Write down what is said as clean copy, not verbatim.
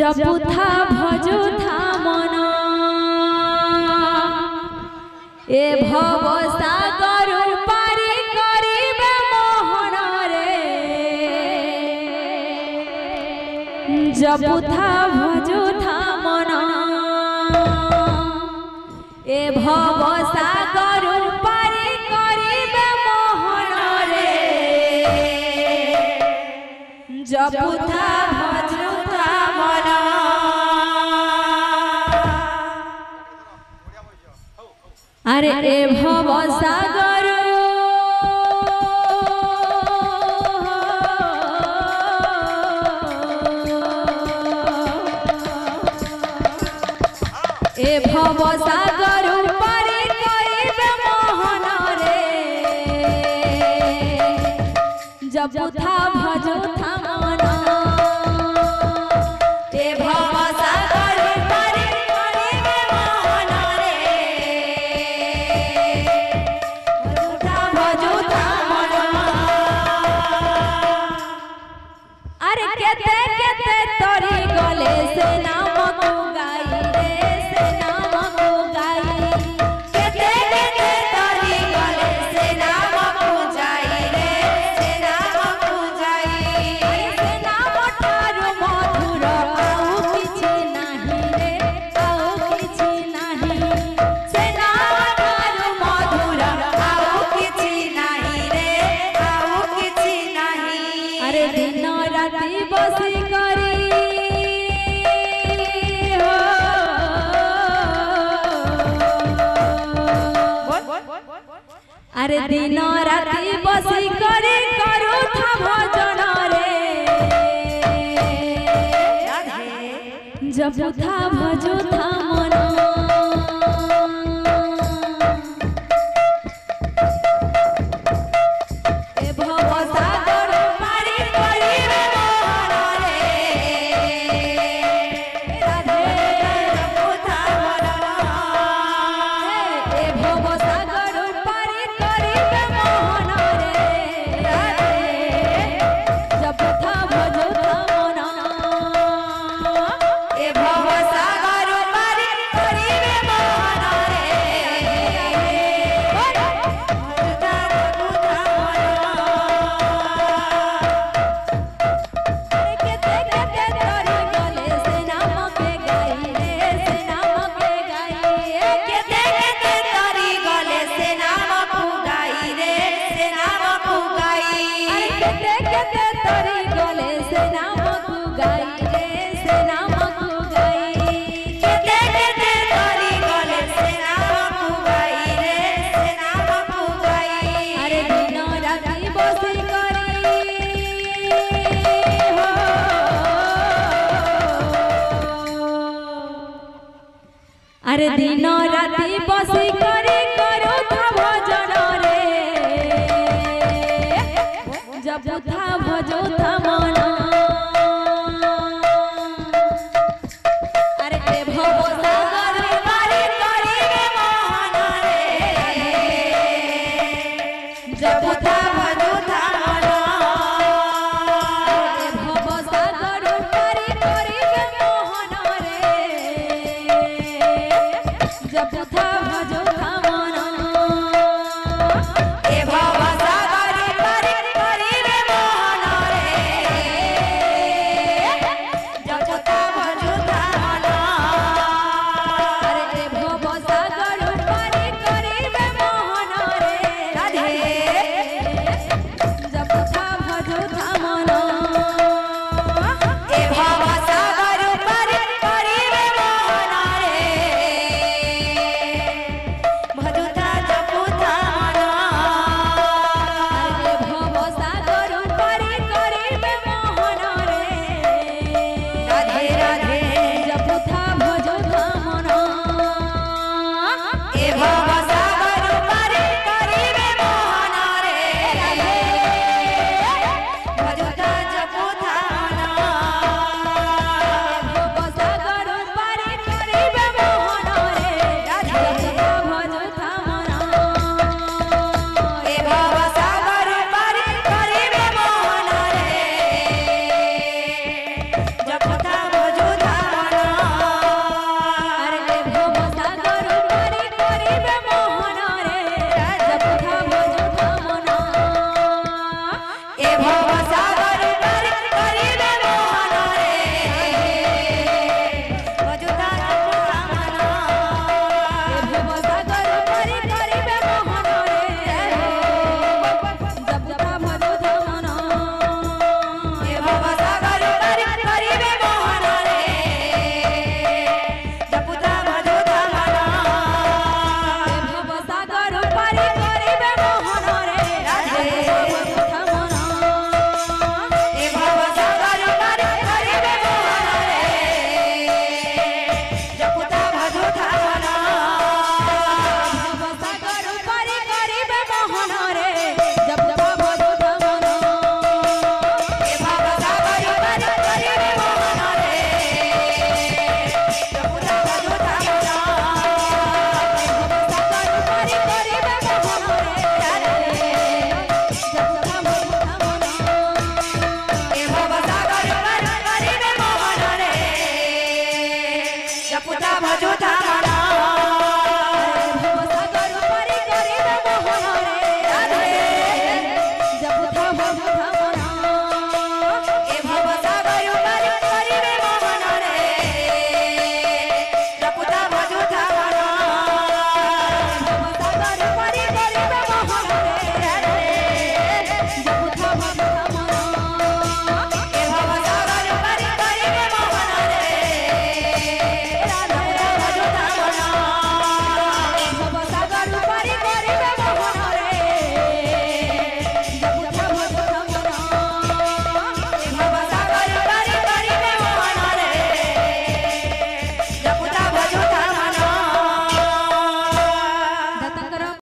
जपुथा भजुथा मन ए भव सागर पारी करिबे मोहन रे जपुथा भजुथा मन ए भव सागर पारी करिबे मोहन रे जपुथा भजुथा मन अरे ए भव सागर ए भव सागर पारी करिबे मोहन रे जपुथा भजुथा मन ए भव सागर पारी करिबे मोहन रे जपुथा भजुथा मन अरे केते केते तोरी गले से नाम को गाई रे से नाम को गाई केते केते तोरी गले से नाम को जाई रे से नाम को जाई से नाम ठारू मधुर आउ किछि नाही रे आउ किछि नाही से नाम ठारू मधुर आउ किछि नाही रे आउ किछि नाही अरे दिन राति बसी करी हो अरे दिन राति बसी करी करू था भजन रे जपुथा भजुथा मन ए भव सागर पारी करिबे मोहन रे राधे जपुथा मन ए भव सागर पारी करिबे मोहन रे राधे जपुथा भजुथा मन ए भव सागर पारी करिबे मोहन रे भजुथा भजुथा मन केते केते तोरी गले से नाम के गाई रे से नाम के गाई केते केते तोरी गले से नाम को गाई रे से नाम को गाई अरे केते केते तोरी गले से नाम को गाई रे से नाम को गाई केते केते तोरी गले से नाम को गाई रे से नाम को गाई अरे दिन राति बसी करी हो अरे दिन राति बसी करी करू था भजन रे जपुथा भजुथा मन अरे ए भव सागर पारी करिबे मोहन रे जपुथा भजुथा मन ए भव सागर पारी करिबे मोहन रे जपुथा